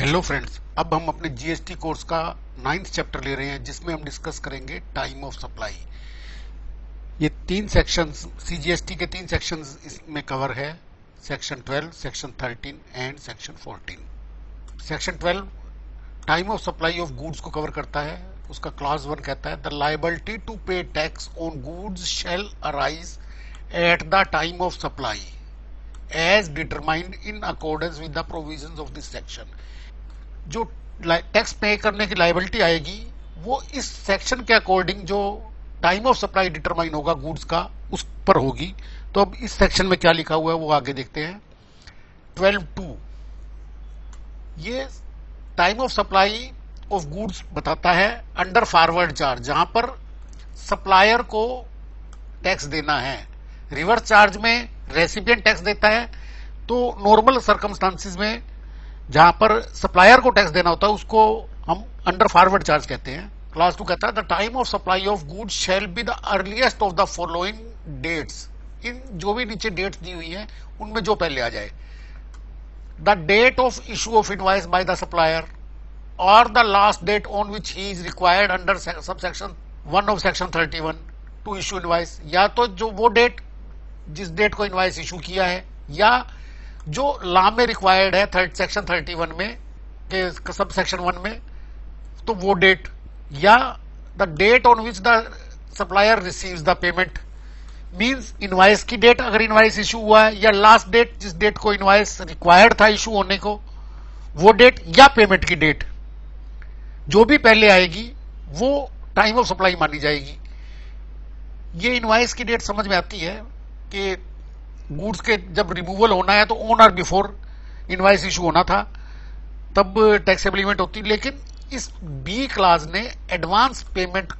Hello friends, अब हम अपने जीएसटी कोर्स का 9th चैप्टर ले रहे हैं जिसमें हम डिस्कस करेंगे टाइम ऑफ सप्लाई। ये तीन सेक्शंस सीजीएसटी के तीन सेक्शंस इसमें कवर है। Section 12, section 13 and section 14। Section 12 time of supply of goods को कवर करता है। उसका क्लॉज 1 कहता है the liability to pay tax on goods shall arise at the time of supply as determined in accordance with the provisions of this section. जो tax pay करने की liability आएगी वो इस सेक्शन के अकॉर्डिंग जो टाइम ऑफ सप्लाई डिटरमाइन होगा goods का उस पर होगी। तो अब इस सेक्शन में क्या लिखा हुआ है वो आगे देखते हैं। 12(2) ये time of supply of goods बताता है अंडर फॉरवर्ड चार्ज, जहां पर सप्लायर को टैक्स देना है। रिवर्स चार्ज में रेसिपिएंट टैक्स देता है। तो नॉर्मल सर्कमस्टांसिस में जहां पर सप्लायर को टैक्स देना होता है उसको हम अंडर फॉरवर्ड चार्ज कहते हैं। क्लास 2 कहता है the time of supply of goods shall be the earliest of the following dates. इन जो भी नीचे डेट्स दी हुई हैं उनमें जो पहले आ जाए। The date of issue of invoice by the supplier और the last date on which he is required under subsection 1 of section 31 to issue invoice. या तो जो वो डेट जिस डेट को इनवॉइस इशू किया है, या जो लॉ में रिक्वायर्ड है सेक्शन 31 में के सब सेक्शन 1 में, तो वो डेट, या the date on which the supplier receives the payment. Means invoice की डेट अगर इनवॉइस इशू हुआ है, या लास्ट डेट जिस डेट को इनवॉइस रिक्वायर्ड था इशू होने को वो डेट, या पेमेंट की डेट, जो भी पहले आएगी वो टाइम ऑफ सप्लाई मानी जाएगी। ये इनवॉइस की डेट समझ में आती है कि गुड्स के जब रिमूवल होना है तो ऑन और बिफोर इनवॉइस इशू होना था, तब टैक्सेबल इवेंट होती। लेकिन इस बी क्लास ने एडवांस पेमेंट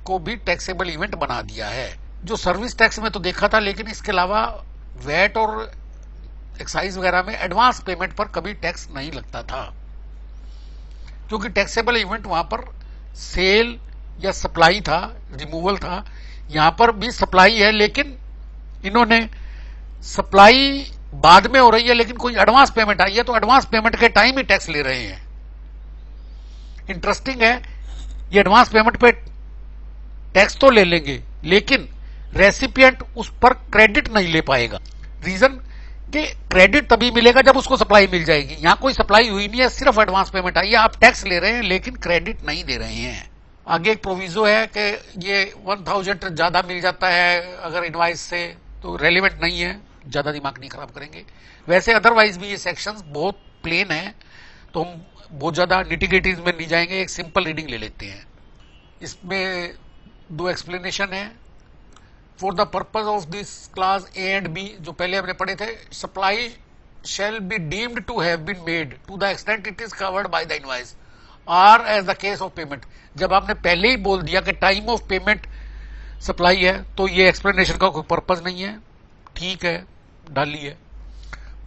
को भी टैक्सेबल इवेंट बना दिया है। जो सर्विस टैक्स में तो देखा था, लेकिन इसके अलावा वैट और एक्साइज वगैरह में एडवांस पेमेंट पर कभी टैक्स नहीं लगता था, क्योंकि टैक्सेबल इवेंट वहां पर सेल या सप्लाई था, रिमूवल था। यहां पर भी सप्लाई है, लेकिन इन्होंने सप्लाई बाद में हो रही है लेकिन कोई एडवांस पेमेंट आई है तो एडवांस पेमेंट के टाइम ही टैक्स ले रहे हैं। इंटरेस्टिंग है, ये एडवांस पेमेंट पे टैक्स तो ले लेंगे लेकिन रेसिपिएंट उस पर क्रेडिट नहीं ले पाएगा। रीजन कि क्रेडिट तभी मिलेगा जब उसको सप्लाई मिल जाएगी। यहां कोई सप्लाई हुई नहीं है, सिर्फ एडवांस पेमेंट आई है, आप टैक्स ले रहे हैं लेकिन क्रेडिट नहीं दे रहे हैं। आगे एक प्रोविजो है कि ये 1000 ज्यादा मिल जाता है अगर इनवॉइस से, तो रेलिवेंट नहीं है, ज्यादा दिमाग नहीं खराब करेंगे। वैसे अदरवाइज भी ये सेक्शंस बहुत प्लेन है, तो हम बहुत ज्यादा निटिग्रिटीज में नहीं जाएंगे, एक सिंपल रीडिंग ले लेते हैं। इसमें दो एक्सप्लेनेशन है। For the purpose of this class A and B, जो पहले हमने पढ़े थे, supply shall be deemed to have been made to the extent it is covered by the invoice और as the case of payment. जब आपने पहले ही बोल दिया कि टाइम ऑफ पेमेंट सप्लाई है तो ये एक्सप्लेनेशन का कोई पर्पज नहीं है, ठीक है, डाली है।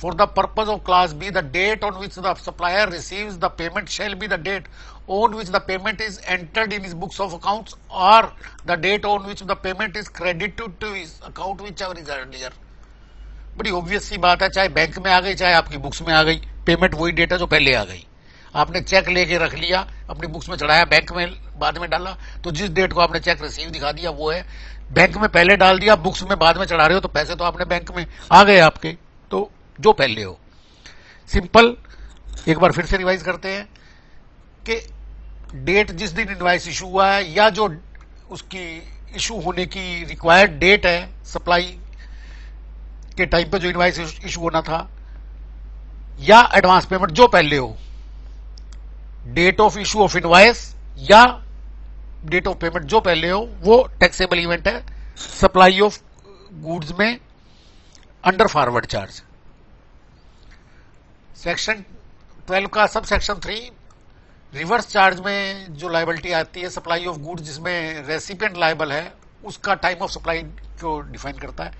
For the purpose of class B, the date on which the supplier receives the payment shall be the date on which the payment is entered in his books of accounts और the date on which the payment is credited to his account whichever is earlier. बड़ी obvious सी बात है, चाहे bank में आ गई चाहे आपकी बुक्स में आ गई, पेमेंट वही डेट है जो पहले आ गई। आपने चेक लेके रख लिया, अपनी बुक्स में चढ़ाया, बैंक में बाद में डाला, तो जिस डेट को आपने चेक रिसीव दिखा दिया वो है। बैंक में पहले डाल दिया, बुक्स में बाद में चढ़ा रहे हो, तो पैसे तो आपने बैंक में आ गए आपके, तो जो पहले हो। सिंपल एक बार फिर से रिवाइज करते हैं कि डेट जिस दिन इनवॉइस इशू हुआ है, या जो उसकी इशू होने की रिक्वायर्ड डेट है सप्लाई के टाइम पे जो इनवॉइस इशू होना था, या एडवांस पेमेंट जो पहले हो, date of issue of invoice या डेट ऑफ पेमेंट जो पहले हो, वो टैक्सेबल इवेंट है सप्लाई ऑफ गुड्स में अंडर फॉरवर्ड चार्ज। सेक्शन 12 का सब सेक्शन 3 रिवर्स चार्ज में जो लायबिलिटी आती है सप्लाई ऑफ गुड्स जिसमें रेसिपिएंट लायबल है, उसका टाइम ऑफ सप्लाई को डिफाइन करता है।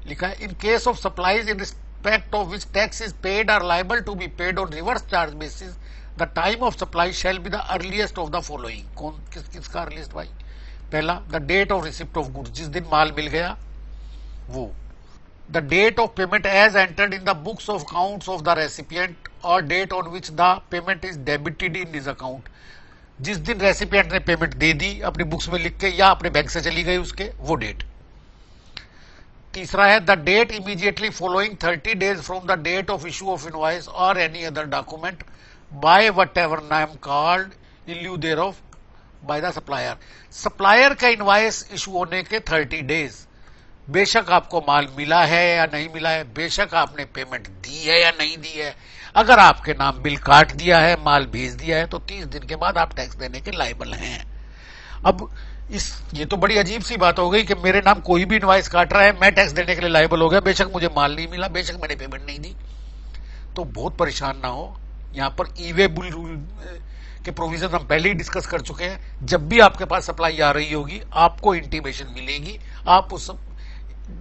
लिखा है in case of supplies in respect of which tax is paid or liable to be paid on reverse charge basis, the time of supply shall be the earliest of the following. कौन किसका earliest भाई? पहला, the date of receipt of goods, जिस दिन माल मिल गया वो। The date of payment as entered in the books of accounts of the recipient और date on which the payment is debited in his account. जिस दिन रेसिपिएंट ने पेमेंट दे दी अपनी बुक्स में लिख के या अपने बैंक से चली गई उसके, वो डेट। तीसरा है the date immediately following 30 days from the date of issue of invoice और any other document by whatever name called in lieu thereof by the supplier. Supplier का इनवॉइस इशू होने के 30 days, बेशक आपको माल मिला है या नहीं मिला है, बेशक आपने पेमेंट दी है या नहीं दी है, अगर आपके नाम बिल काट दिया है, माल भेज दिया है, तो 30 दिन के बाद आप टैक्स देने के लायबल हैं। अब ये तो बड़ी अजीब सी बात हो गई कि मेरे नाम कोई भी इनवॉइस काट रहा है, मैं टैक्स देने के लिए लायबल हो गया, बेशक मुझे माल नहीं मिला, बेशक मैंने पेमेंट नहीं दी। तो बहुत परेशान ना हो। यहां पर ईवेबल रूल के प्रोविजन हम पहले ही डिस्कस कर चुके हैं। जब भी आपके पास सप्लाई आ रही होगी आपको इंटीमेशन मिलेगी, आप उस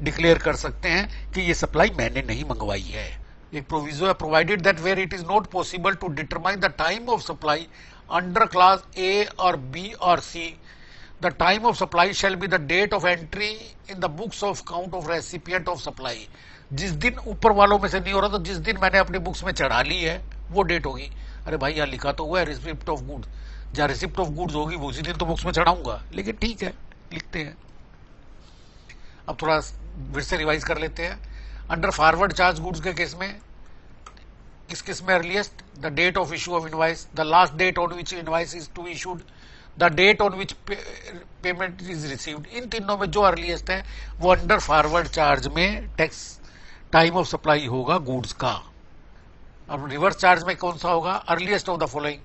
डिक्लेयर कर सकते हैं कि ये सप्लाई मैंने नहीं मंगवाई है। एक प्रोविजो है, provided that where it is not possible to determine the time of supply under class A और बी और C, the time of supply shall be the date of entry in the books of account of recipient of supply. जिस दिन ऊपर वालों में से नहीं हो रहा, तो जिस दिन मैंने अपनी बुक्स में चढ़ा ली है वो डेट होगी। अरे भाई यहाँ लिखा तो हुआ है रिसिप्ट ऑफ गुड्स, जहां रिसिप्ट ऑफ गुड्स होगी वो उसी दिन तो बुक्स में चढ़ाऊंगा, लेकिन ठीक है लिखते हैं। अब थोड़ा फिर से रिवाइज कर लेते हैं। अंडर फॉरवर्ड चार्ज गुड्स के केस में किस केस में earliest the date of issue of invoice, the last date on which invoice is to issued, the date on which payment is received. इन तीनों में जो अर्लीस्ट है वो अंडर फॉरवर्ड चार्ज में टैक्स टाइम ऑफ सप्लाई होगा goods का। अब रिवर्स चार्ज में कौन सा होगा? Earliest of the following,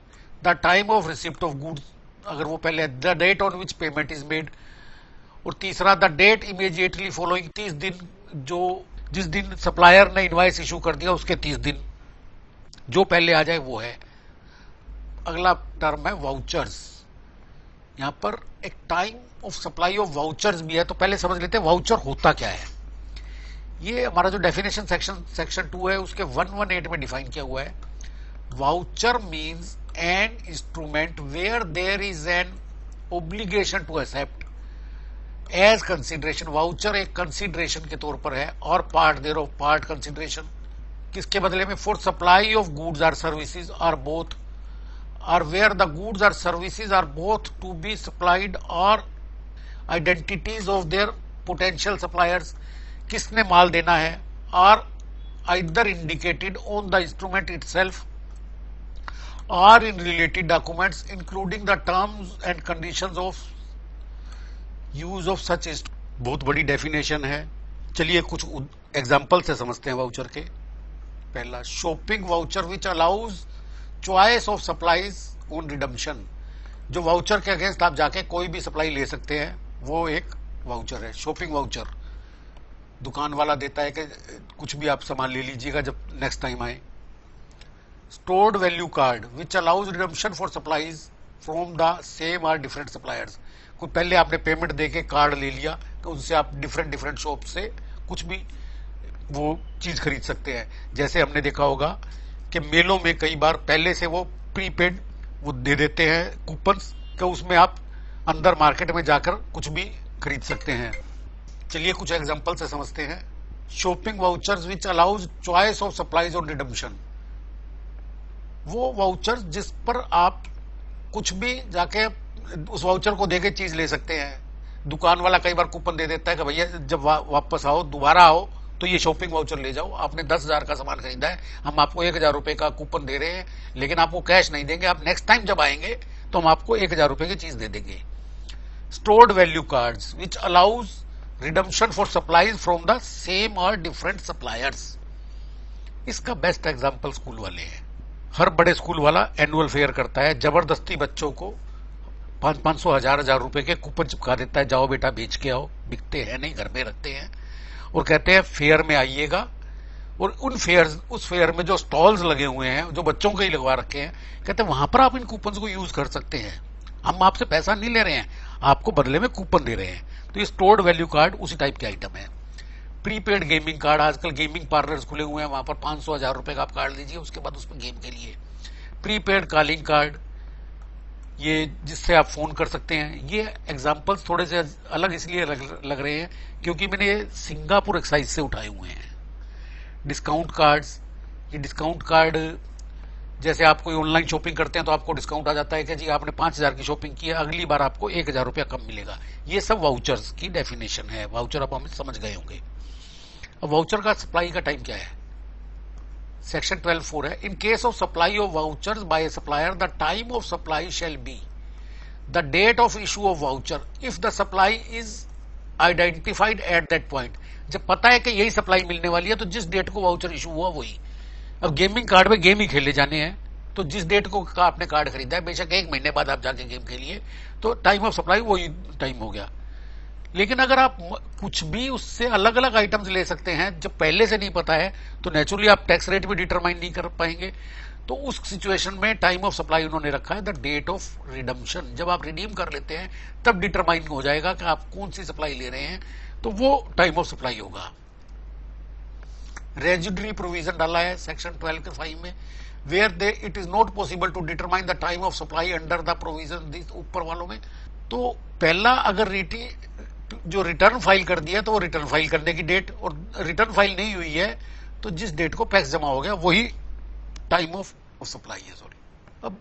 the time of receipt of goods, अगर वो पहले the date on which payment is made, और तीसरा द डेट इमीडिएटली फॉलोइंग, 30 दिन जो जिस दिन सप्लायर ने इनवॉइस इशू कर दिया उसके 30 दिन जो पहले आ जाए वो है। अगला टर्म है वाउचर्स। यहां पर एक time of supply of vouchers भी है, तो पहले समझ लेते हैं वाउचर होता क्या है। ये हमारा जो डेफिनेशन सेक्शन 2 है उसके 118 में डिफाइन किया हुआ है। Voucher means an instrument where there is an obligation to accept as consideration. Voucher एक कंसिडरेशन के तौर पर है और part thereof part consideration, किसके बदले में? For supply of goods or services are both, और where the goods or services are both to be supplied और identities of their potential suppliers, किसने माल देना है, और either indicated on the instrument itself और in related documents including the terms and conditions of use of such. बहुत बड़ी definition है, चलिए कुछ एग्जांपल से समझते हैं वाउचर के। पहला, shopping voucher which allows choice of supplies on redemption. जो वाउचर के अगेंस्ट आप जाके कोई भी सप्लाई ले सकते हैं वो एक वाउचर है। शॉपिंग वाउचर दुकान वाला देता है कि कुछ भी आप सामान ले लीजिएगा जब नेक्स्ट टाइम आए। Stored value card which allows redemption for supplies from the same or different suppliers. कोई पहले आपने पेमेंट देके कार्ड ले लिया तो उनसे आप डिफरेंट शॉप से कुछ भी वो चीज खरीद सकते हैं। जैसे हमने देखा होगा कि मेलों में कई बार पहले से वो प्रीपेड वो दे देते हैं कूपन्स, कि उसमें आप अंदर मार्केट में जाकर कुछ भी खरीद सकते हैं। चलिए कुछ एग्जांपल से समझते हैं। Shopping vouchers which allows choice of supplies on redemption, वो वाउचर्स जिस पर आप कुछ भी जाके उस वाउचर को देके चीज ले सकते हैं। दुकान वाला कई बार कूपन दे देता है कि भैया जब वापस आओ दोबारा आओ तो ये शॉपिंग वाउचर ले जाओ, आपने 10,000 का सामान खरीदा है, हम आपको 1,000 रुपए का कूपन दे रहे हैं, लेकिन आपको कैश नहीं देंगे, आप नेक्स्ट टाइम जब आएंगे तो हम आपको 1,000 रुपए की चीज दे देंगे। Stored value cards which allows redemption for supplies from the same और डिफरेंट सप्लायर्स। इसका बेस्ट एग्जाम्पल स्कूल वाले हैं। हर बड़े स्कूल वाला एनुअल फेयर करता है, जबरदस्ती बच्चों को 500 1000 रुपए के कूपन चिपका देता है, जाओ बेटा बेच के आओ। बिकते हैं नहीं, घर में रखते हैं और कहते हैं फेयर में आइएगा। और उस फेयर में जो स्टॉल्स लगे हुए हैं जो बच्चों के ही लगवा रखे हैं, कहते हैं वहां पर आप इन कूपन को यूज कर सकते हैं, हम आपसे पैसा नहीं ले रहे हैं, आपको बदले में कूपन दे रहे हैं। तो ये स्टोर्ड वैल्यू कार्ड उसी टाइप के आइटम है। प्रीपेड गेमिंग कार्ड, आजकल गेमिंग पार्लर्स खुले हुए हैं, वहां पर 500 1000 रुपए का आप कार्ड लीजिए, उसके बाद उसमें गेम के लिए। प्रीपेड कॉलिंग कार्ड, ये जिससे आप फोन कर सकते हैं। ये एग्जांपल्स थोड़े से अलग इसलिए लग रहे हैं क्योंकि मैंने ये सिंगापुर एक्साइज से उठाए हुए हैं। डिस्काउंट कार्ड्स, ये डिस्काउंट कार्ड जैसे आप कोई ऑनलाइन शॉपिंग करते हैं तो आपको डिस्काउंट आ जाता है कि जी आपने 5,000 की शॉपिंग की है, अगली बार आपको 1,000 रुपया कम मिलेगा। ये सब वाउचर्स की डेफिनेशन है। वाउचर आप हमें समझ गए होंगे। अब वाउचर का सप्लाई का टाइम क्या है? सेक्शन 12(4) है, in case of supply of vouchers by a supplier the time of supply shall be the date of issue of voucher if the supply is identified at that point. जब पता है कि यही supply मिलने वाली है तो जिस डेट को वाउचर इशू हुआ वही। अब गेमिंग कार्ड में गेम ही खेले जाने हैं तो जिस डेट को का आपने कार्ड खरीदा है, बेशक 1 महीने बाद आप जाके गेम खेलिए, तो टाइम ऑफ सप्लाई वही टाइम हो गया। लेकिन अगर आप कुछ भी उससे अलग अलग आइटम्स ले सकते हैं जब पहले से नहीं पता है तो नेचुरली आप टैक्स रेट भी डिटरमाइन नहीं कर पाएंगे। तो उस सिचुएशन में टाइम ऑफ सप्लाई उन्होंने रखा है द डेट ऑफ रिडम्पशन। जब आप रिडीम कर लेते हैं तब डिटरमाइन हो जाएगा कि आप कौन सी सप्लाई ले रहे हैं, तो वो टाइम ऑफ सप्लाई होगा। रेजिडरी प्रोविजन डाला है सेक्शन 12(5) में, where they it is not possible to determine the time of supply under the provision this ऊपर वालों में। तो पहला अगर जो रिटर्न फाइल कर दिया तो वो रिटर्न फाइल करने की डेट, और रिटर्न फाइल नहीं हुई है तो जिस डेट को पैक्स जमा हो गया वही टाइम ऑफ सप्लाई है। सॉरी, अब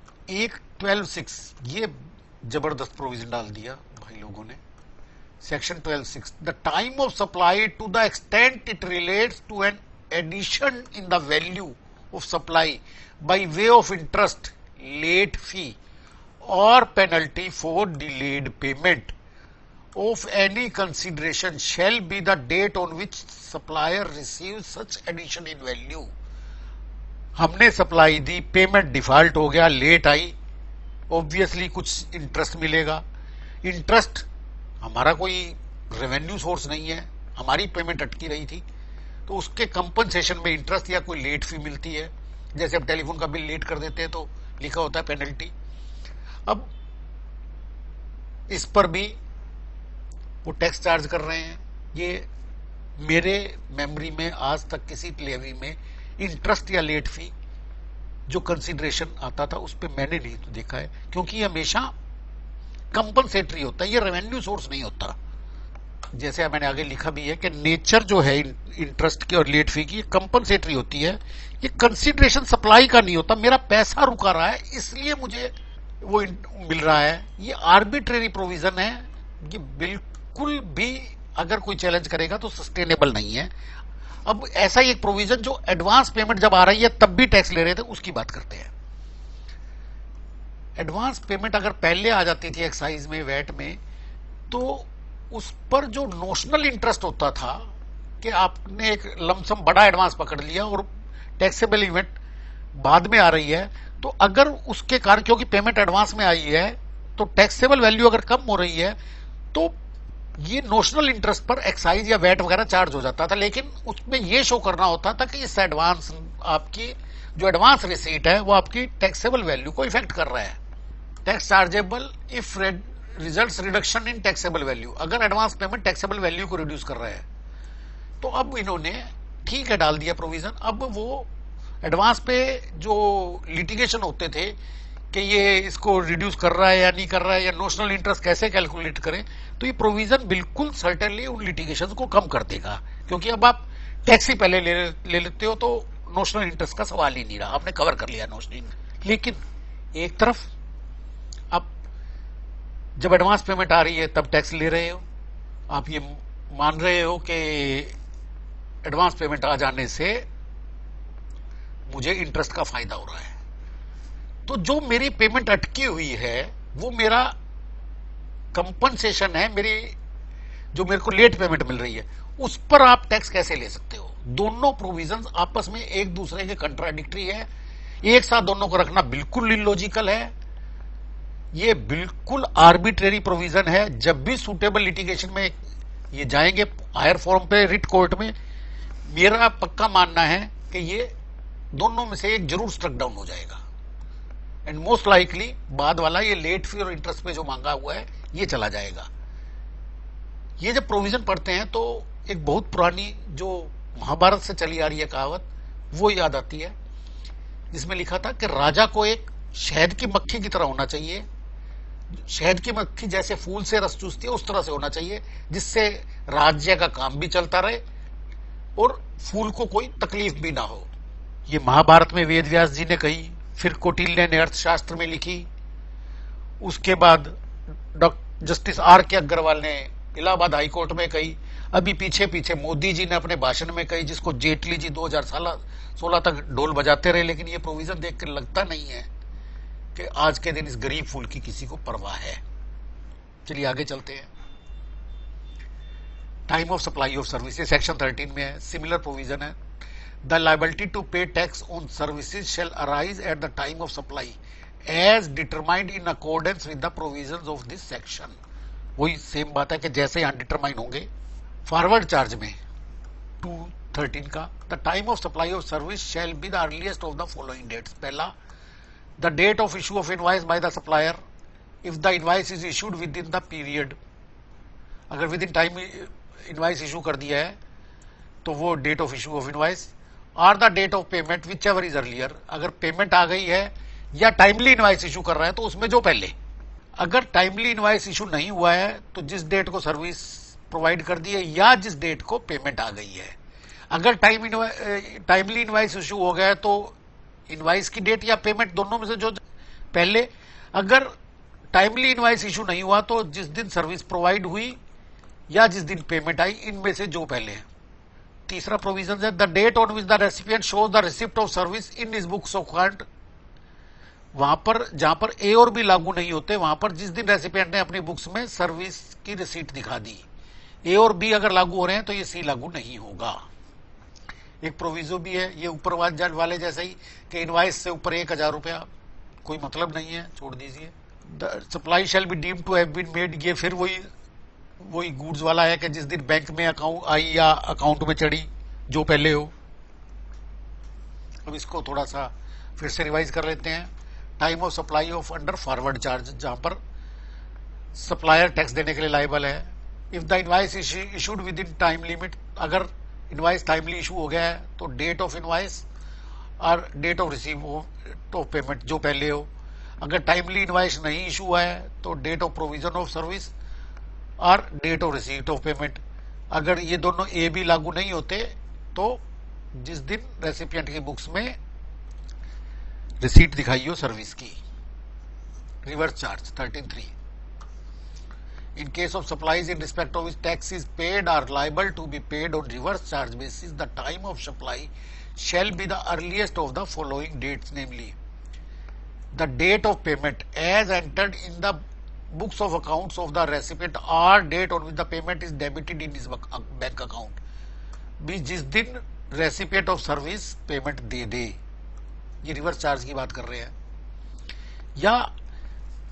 12(6) ये जबरदस्त प्रोविजन डाल दिया भाई लोगों ने। Section 12(6) the time of supply to the extent it relates to an addition in the value of supply by way of interest, late fee और penalty for delayed payment of any consideration shall be the date on which supplier receives such addition in value। हमने supply दी, payment default हो गया, late आई, obviously कुछ interest मिलेगा। Interest हमारा कोई revenue source नहीं है, हमारी पेमेंट अटकी रही थी तो उसके कंपनसेशन में इंटरेस्ट या कोई लेट फी मिलती है। जैसे अब टेलीफोन का बिल लेट कर देते हैं तो लिखा होता है पेनल्टी। अब इस पर भी वो टैक्स चार्ज कर रहे हैं। ये मेरे मेमोरी में आज तक किसी लेवी में इंटरेस्ट या लेट फी जो कंसिडरेशन आता था उस पर मैंने नहीं तो देखा है, क्योंकि ये हमेशा कंपनसेटरी होता है, ये रेवेन्यू सोर्स नहीं होता। जैसे मैंने आगे लिखा भी है कि नेचर जो है इंटरेस्ट की और लेट फी की, ये कंपनसेटरी होती है, ये कंसिडरेशन सप्लाई का नहीं होता। मेरा पैसा रुका रहा है इसलिए मुझे वो मिल रहा है। ये आर्बिट्रेरी प्रोविजन है, ये बिल्कुल भी अगर कोई चैलेंज करेगा तो सस्टेनेबल नहीं है। अब ऐसा ही एक प्रोविजन जो एडवांस पेमेंट जब आ रही है तब भी टैक्स ले रहे थे, उसकी बात करते हैं। एडवांस पेमेंट अगर पहले आ जाती थी एक्साइज में, वैट में, तो उस पर जो नोशनल इंटरेस्ट होता था कि आपने एक लमसम बड़ा एडवांस पकड़ लिया और टैक्सेबल इवेंट बाद में आ रही है, तो अगर उसके कारण क्योंकि पेमेंट एडवांस में आई है तो टैक्सेबल वैल्यू अगर कम हो रही है तो ये नोशनल इंटरेस्ट पर एक्साइज या वैट वगैरह चार्ज हो जाता था। लेकिन उसमें ये शो करना होता था कि इस एडवांस आपकी जो एडवांस रिसीट है वो आपकी टैक्सेबल वैल्यू को इफेक्ट कर रहा है। Tax chargeable if results reduction in taxable value, अगर एडवांस पेमेंट टैक्सेबल वैल्यू को रिड्यूस कर रहा है तो अब इन्होंने ठीक है डाल दिया प्रोविजन। अब वो एडवांस पे जो लिटिगेशन होते थे कि ये इसको रिड्यूस कर रहा है या नहीं कर रहा है, या नोशनल इंटरेस्ट कैसे कैलकुलेट करें, तो ये प्रोविजन बिल्कुल सर्टेनली उन लिटिगेशन को कम कर देगा। क्योंकि अब आप टैक्स ही पहले ले लेते हो तो नोशनल इंटरेस्ट का सवाल ही नहीं रहा, आपने कवर कर लिया नोशनल। लेकिन एक तरफ अब जब एडवांस पेमेंट आ रही है तब टैक्स ले रहे हो, आप ये मान रहे हो कि एडवांस पेमेंट आ जाने से मुझे इंटरेस्ट का फायदा हो रहा है, तो जो मेरी पेमेंट अटकी हुई है वो मेरा कंपनसेशन है, मेरी जो मेरे को लेट पेमेंट मिल रही है उस पर आप टैक्स कैसे ले सकते हो। दोनों प्रोविजंस आपस में एक दूसरे के कंट्राडिक्टरी है, एक साथ दोनों को रखना बिल्कुल इलॉजिकल है। ये बिल्कुल आर्बिट्रेरी प्रोविजन है। जब भी सुटेबल लिटिगेशन में ये जाएंगे हायर फॉर्म पे, रिट कोर्ट में, मेरा पक्का मानना है कि ये दोनों में से एक जरूर स्ट्रक डाउन हो जाएगा। एंड मोस्ट लाइकली बाद वाला ये लेट फी और इंटरेस्ट पे जो मांगा हुआ है ये चला जाएगा। ये जब प्रोविजन पढ़ते हैं तो एक बहुत पुरानी जो महाभारत से चली आ रही है कहावत वो याद आती है, जिसमें लिखा था कि राजा को एक शहद की मक्खी की तरह होना चाहिए शहद की मक्खी जैसे फूल से रस चूसती है उस तरह से होना चाहिए, जिससे राज्य का काम भी चलता रहे और फूल को कोई तकलीफ भी ना हो। ये महाभारत में वेद व्यास जी ने कही, फिर कौटिल्य ने अर्थशास्त्र में लिखी, उसके बाद डॉक्टर जस्टिस आर के अग्रवाल ने इलाहाबाद हाईकोर्ट में कही, अभी पीछे पीछे मोदी जी ने अपने भाषण में कही, जिसको जेटली जी 2016 तक ढोल बजाते रहे, लेकिन ये प्रोविजन देखकर लगता नहीं है कि आज के दिन इस गरीब फूल की किसी को परवाह है। चलिए आगे चलते हैं। Time of supply of services section 13 में है, सिमिलर प्रोविजन है। The liability to pay tax on services shall arise at the time of supply as determined in accordance with the provisions of this section. वही same बात है कि जैसे यहां determine होंगे। फॉरवर्ड चार्ज में 213 का, the time of supply of service shall be the earliest of the following dates. पहला, the date of issue of invoice by the supplier if the invoice is issued within the period. अगर within time invoice issue कर दिया है तो वो date of issue of invoice, और the date of payment whichever is earlier. अगर payment आ गई है या टाइमली इनवाइस इशू कर रहा है तो उसमें जो पहले। अगर टाइमली इनवाइस इशू नहीं हुआ है तो जिस डेट को सर्विस प्रोवाइड कर दी है या जिस डेट को पेमेंट आ गई है। अगर टाइमली इनवाइस इशू हो गया है तो इनवाइस की डेट या पेमेंट दोनों में से जो पहले। अगर टाइमली इनवाइस इशू नहीं हुआ तो जिस दिन सर्विस प्रोवाइड हुई या जिस दिन पेमेंट आई, इनमें से जो पहले है। तीसरा प्रोविजन है, the date on which the recipient shows the receipt of service in his books of account. वहां पर जहां पर ए और बी लागू नहीं होते, वहां पर जिस दिन रेसिपिएंट ने अपनी बुक्स में सर्विस की रिसीट दिखा दी। ए और बी अगर लागू हो रहे हैं तो ये सी लागू नहीं होगा। एक प्रोविजो भी है, ये ऊपर वाले जैसे ही कि इनवाइस से ऊपर 1000 रुपया, कोई मतलब नहीं है, छोड़ दीजिए। The supply shall be deemed to have been made, ये फिर वही गुड्स वाला है कि जिस दिन बैंक में अकाउंट आई या अकाउंट में चढ़ी, जो पहले हो। अब इसको थोड़ा सा फिर से रिवाइज कर लेते हैं। Time of supply of under forward charge, जहां पर सप्लायर टैक्स देने के लिए लायबल है। If the invoice issued within time limit, अगर इनवाइस टाइमली इशू हो गया है तो डेट ऑफ इनवाइस और date of receive of payment जो पहले हो। अगर टाइमली इनवाइस नहीं इशू हुआ है तो date of provision of service और date of receipt of payment. अगर ये दोनों ए भी लागू नहीं होते तो जिस दिन रेसिपिएंट की बुक्स में रिसीट दिखाई हो सर्विस की। Reverse charge 13(3). In case of supplies in respect of which tax is paid or liable to be paid on reverse charge basis, the time of supply shall be the earliest of the following dates, namely the date of payment as entered in the books of accounts of the recipient or date on which the payment is debited in his bank account। भी जिस दिन recipient of service payment दे दे, ये reverse charge की बात कर रहे हैं। या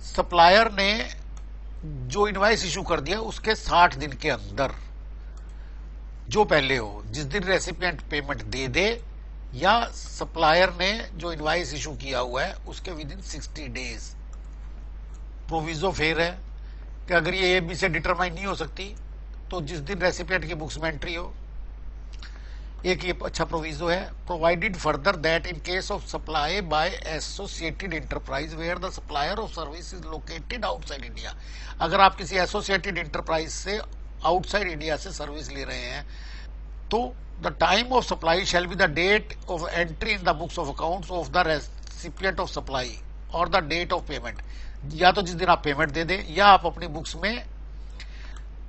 सप्लायर ने जो इनवाइस इशू कर दिया उसके 60 दिन के अंदर जो पहले हो, जिस दिन रेसिपिएंट पेमेंट दे दे, या सप्लायर ने जो इनवाइस इशू किया हुआ है उसके विद इन 60 डेज। प्रोविजो फेर है कि अगर ये ए बी से डिटरमाइन नहीं हो सकती तो जिस दिन रेसिपिएंट की बुक्स में एंट्री हो। एक ये अच्छा प्रोविजो है, provided further that in case of supply by associated enterprise where the supplier of service is located outside India. अगर आप किसी एसोसिएटेड इंटरप्राइज से आउटसाइड इंडिया से सर्विस ले रहे हैं तो the time of supply shall be the date of entry in the books of accounts of the recipient of supply और द डेट ऑफ पेमेंट। या तो जिस दिन आप पेमेंट दे दें या आप अपनी बुक्स में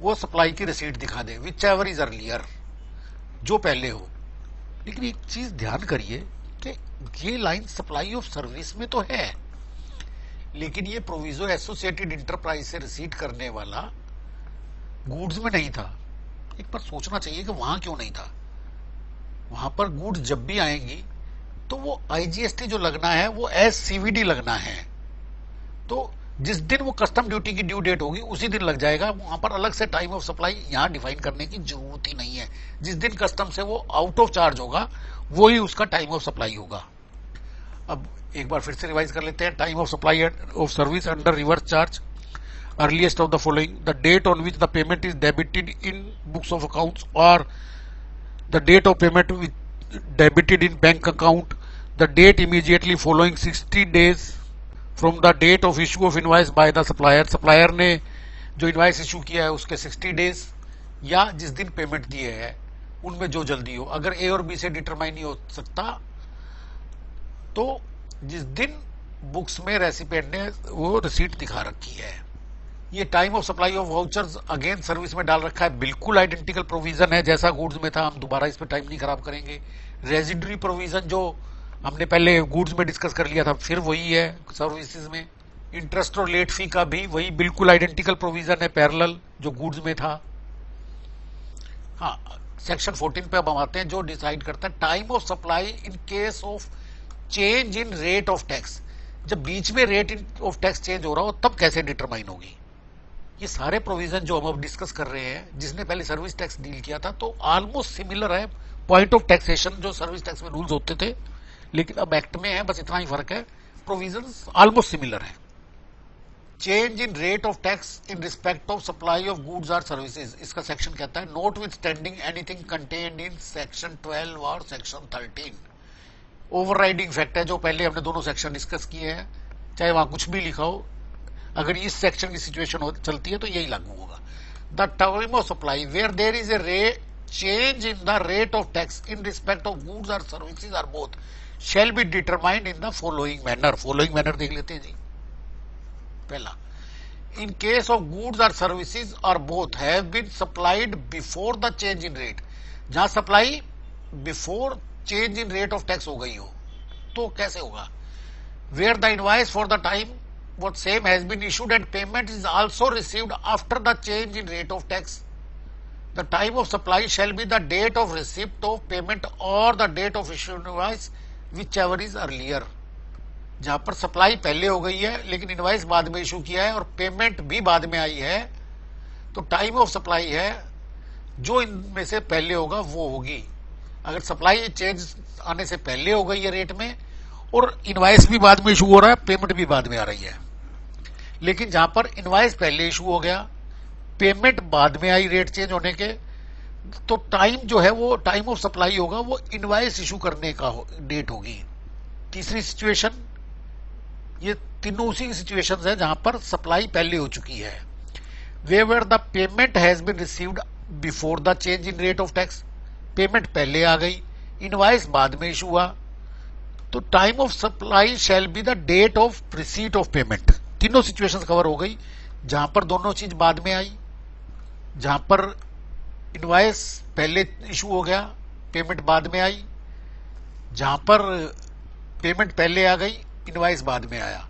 वो सप्लाई की रिसीट दिखा दें, विच एवर इज अर्लियर, जो पहले हो। लेकिन एक चीज ध्यान करिए कि ये लाइन सप्लाई ऑफ सर्विस में तो है, लेकिन ये प्रोविजो एसोसिएटेड इंटरप्राइज से रिसीट करने वाला गुड्स में नहीं था। एक बार सोचना चाहिए कि वहां क्यों नहीं था। वहां पर गुड्स जब भी आएंगी तो वो आईजीएसटी जो लगना है वो एस सीवीडी लगना है, तो जिस दिन वो कस्टम ड्यूटी की ड्यू डेट होगी उसी दिन लग जाएगा। वहां पर अलग से टाइम ऑफ सप्लाई यहां डिफाइन करने की जरूरत ही नहीं है। जिस दिन कस्टम से वो आउट ऑफ चार्ज होगा वही उसका टाइम ऑफ सप्लाई होगा। अब एक बार फिर से रिवाइज कर लेते हैं। Time of supply of service under reverse charge, earliest of the following, the date on which the payment is debited in books of accounts और the date of payment debited in bank account, the date immediately following 60 days from the date of issue of invoice by the supplier, supplier ने जो invoice issue किया है उसके 60 days या जिस दिन payment दिए है उनमें जो जल्दी हो। अगर ए और बी से डिटरमाइन नहीं हो सकता तो जिस दिन बुक्स में रेसिपिएंट ने वो रिसीट दिखा रखी है। ये time of supply of vouchers again service में डाल रखा है, बिल्कुल आइडेंटिकल प्रोविजन है जैसा गुड्स में था। हम दोबारा इस पे टाइम नहीं खराब करेंगे। रेजिडरी प्रोविजन जो हमने पहले गुड्स में डिस्कस कर लिया था फिर वही है सर्विसेज में। इंटरेस्ट और लेट फी का भी वही बिल्कुल आइडेंटिकल प्रोविजन है पैरेलल जो गुड्स में था। हाँ, सेक्शन 14 पे अब हम आते हैं जो डिसाइड करता है time of supply in case of change in rate of tax. जब बीच में रेट ऑफ टैक्स चेंज हो रहा हो तब कैसे डिटरमाइन होगी। ये सारे प्रोविजन जो हम अब डिस्कस कर रहे हैं, जिसने पहले सर्विस टैक्स डील किया था तो ऑलमोस्ट सिमिलर है। पॉइंट ऑफ टैक्सेशन जो सर्विस टैक्स में रूल्स होते थे लेकिन अब एक्ट में है, बस इतना ही फर्क है, प्रोविजंस ऑलमोस्ट सिमिलर है। Change in rate of tax in respect of supply of goods और सर्विसेज, इसका सेक्शन कहता है not with standing anything contained in section 12 और सेक्शन 13। ओवरराइडिंग फैक्ट है जो पहले हमने दोनों सेक्शन डिस्कस किए हैं, चाहे वहां कुछ भी लिखा हो, अगर इस सेक्शन की सिचुएशन चलती है तो यही लागू होगा। The time of supply where there is a change in the rate of tax in respect of goods or services or both shall be determined in the following manner। following manner देख लेते हैं जी। पहला, in case of goods or services or both have been supplied before the change in rate, जहां supply before change in rate of tax हो गई हो तो कैसे होगा। where the invoice for the time what same has been issued and payment is also received after the change in rate of tax, the time of supply shall be the date of receipt of payment or the date of issue invoice whichever is earlier। जहां पर supply पहले हो गई है लेकिन invoice बाद में issue किया है और पेमेंट भी बाद में आई है तो टाइम ऑफ सप्लाई है जो इनमें से पहले होगा वो होगी। अगर सप्लाई चेंज आने से पहले हो गई है रेट में और इनवाइस भी बाद में इशू हो रहा है, पेमेंट भी बाद में आ रही है, लेकिन जहां पर इनवाइस पहले इशू हो गया पेमेंट बाद में आई रेट चेंज होने के, तो टाइम जो है वो टाइम ऑफ सप्लाई होगा वो इनवाइस इशू करने का डेट होगी। तीसरी सिचुएशन, ये तीनों उसी सिचुएशंस है जहां पर सप्लाई पहले हो चुकी है। Where the payment has been received before the change in rate of tax, payment पहले आ गई, इनवाइस बाद में इशू हुआ, तो time of supply shall be the date of receipt of payment. तीनों सिचुएशंस कवर हो गई, जहां पर दोनों चीज बाद में आई, जहां पर इनवाइस पहले इशू हो गया पेमेंट बाद में आई, जहां पर पेमेंट पहले आ गई इनवाइस बाद में आया,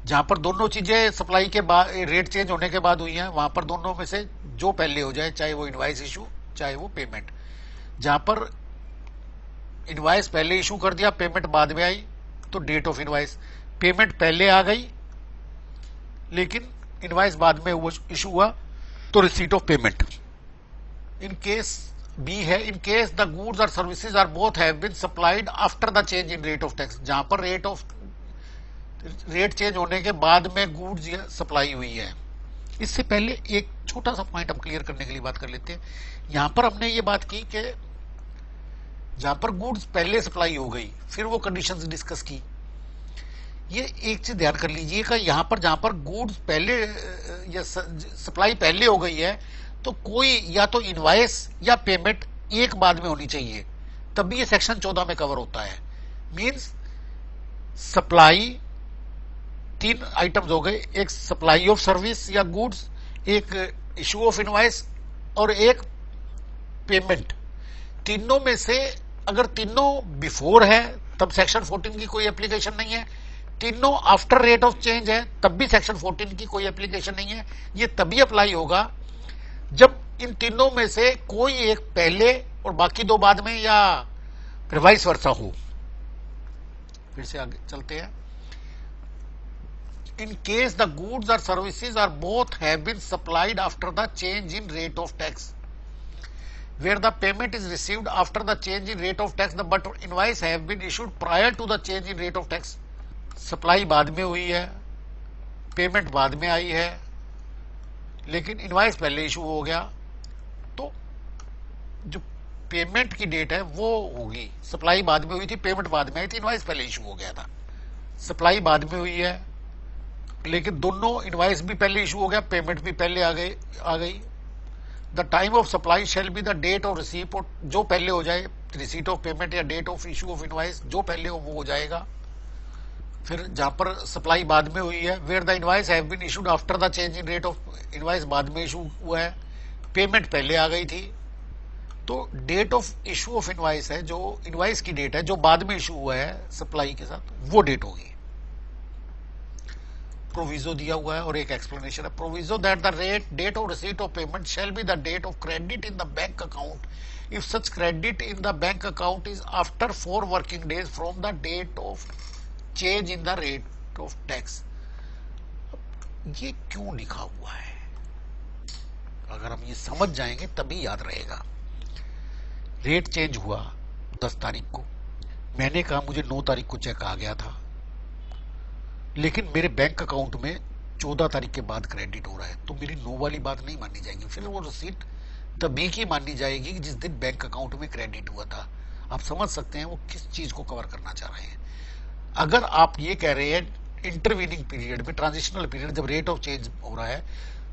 जहां पर दोनों चीजें सप्लाई के बाद रेट चेंज होने के बाद हुई हैं वहां पर दोनों में से जो पहले हो जाए, चाहे वो इनवाइस इशू चाहे वो पेमेंट। जहां पर इनवाइस पहले इशू कर दिया पेमेंट बाद में आई तो डेट ऑफ इनवाइस, पेमेंट पहले आ गई लेकिन इनवाइस बाद में इशू हुआ तो receipt of payment. In case B है, इन केस द गुड्स और services are both have been supplied after the change in rate of tax, जहां पर रेट चेंज होने के बाद में गुड्स सप्लाई हुई है। इससे पहले एक छोटा सा पॉइंट हम क्लियर करने के लिए बात कर लेते हैं। यहां पर हमने ये बात की कि जहां पर गुड्स पहले सप्लाई हो गई फिर वो कंडीशंस डिस्कस की, ये एक चीज ध्यान कर लीजिएगा, यहां पर जहां पर गुड्स पहले या सप्लाई पहले हो गई है तो कोई या तो इनवाइस या पेमेंट एक बाद में होनी चाहिए, तभी ये सेक्शन 14 में कवर होता है। मींस सप्लाई तीन आइटम्स हो गए, एक सप्लाई ऑफ सर्विस या गुड्स, एक इशू ऑफ इनवाइस और एक पेमेंट। तीनों में से अगर तीनों बिफोर है तब सेक्शन 14 की कोई एप्लीकेशन नहीं है, तीनों आफ्टर रेट ऑफ चेंज है तब भी सेक्शन 14 की कोई एप्लीकेशन नहीं है। ये तभी अप्लाई होगा जब इन तीनों में से कोई एक पहले और बाकी दो बाद में या फिर वाइस वर्सा हो। फिर से आगे चलते हैं। इन केस द गुड्स और services are both have been supplied after the change in rate of tax, where the payment is received after the change in rate of tax but invoice have been issued prior to the change in rate of tax। Supply बाद में हुई है, payment बाद में आई है, लेकिन invoice पहले issue हो गया, तो जो पेमेंट की डेट है वो होगी, सप्लाई बाद में हुई थी पेमेंट बाद में आई थी, इनवाइस पहले इशू हो गया था। सप्लाई बाद में हुई है लेकिन दोनों इनवाइस भी पहले इशू हो गया, पेमेंट भी पहले आ गई। The time of supply shall be the date of receipt, जो पहले हो जाए, रिसीट ऑफ पेमेंट या date of issue of invoice, जो पहले हो वो हो जाएगा। फिर जहां पर सप्लाई बाद में हुई है, where the invoice have been issued after the change in rate of, invoice बाद में इशू हुआ है, पेमेंट पहले आ गई थी। तो date of issue of invoice है, जो इनवाइस की डेट है जो बाद में इशू हुआ है सप्लाई के साथ, वो डेट होगी। प्रोविजो दिया हुआ है और एक एक्सप्लेनेशन है। Proviso that the rate date of receipt of payment shall be the date of credit in the bank account if such credit in the bank account is after 4 working days from the date of change in the rate of tax. ये क्यों लिखा हुआ है? अगर हम ये समझ जाएंगे तभी याद रहेगा। रेट चेंज हुआ 10 तारीख को, मैंने कहा मुझे 9 तारीख को चेक आ गया था, लेकिन मेरे बैंक अकाउंट में 14 तारीख के बाद क्रेडिट हो रहा है, तो मेरी 9 वाली बात नहीं मानी जाएगी। फिर वो रसीद तभी की मानी जाएगी जिस दिन बैंक अकाउंट में क्रेडिट हुआ था। आप समझ सकते हैं वो किस चीज को कवर करना चाह रहे हैं। अगर आप ये कह रहे हैं इंटरवीनिंग पीरियड में, ट्रांजिशनल पीरियड जब रेट ऑफ चेंज हो रहा है,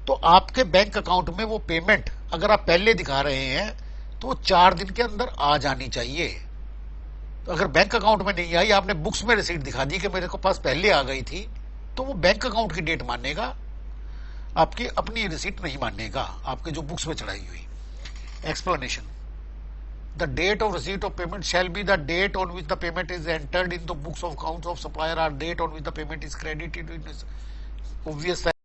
तो आपके बैंक अकाउंट में वो पेमेंट अगर आप पहले दिखा रहे हैं तो 4 दिन के अंदर आ जानी चाहिए। तो अगर बैंक अकाउंट में नहीं आई, आपने बुक्स में रिसीट दिखा दी कि मेरे को पास पहले आ गई थी, तो वो बैंक अकाउंट की डेट मानेगा, आपकी अपनी रिसीट नहीं मानेगा, आपके जो बुक्स में चढ़ाई हुई। Explanation, the date of receipt of payment shall be the date on which the payment is entered in the books of accounts of supplier or date on which the payment is credited in obvious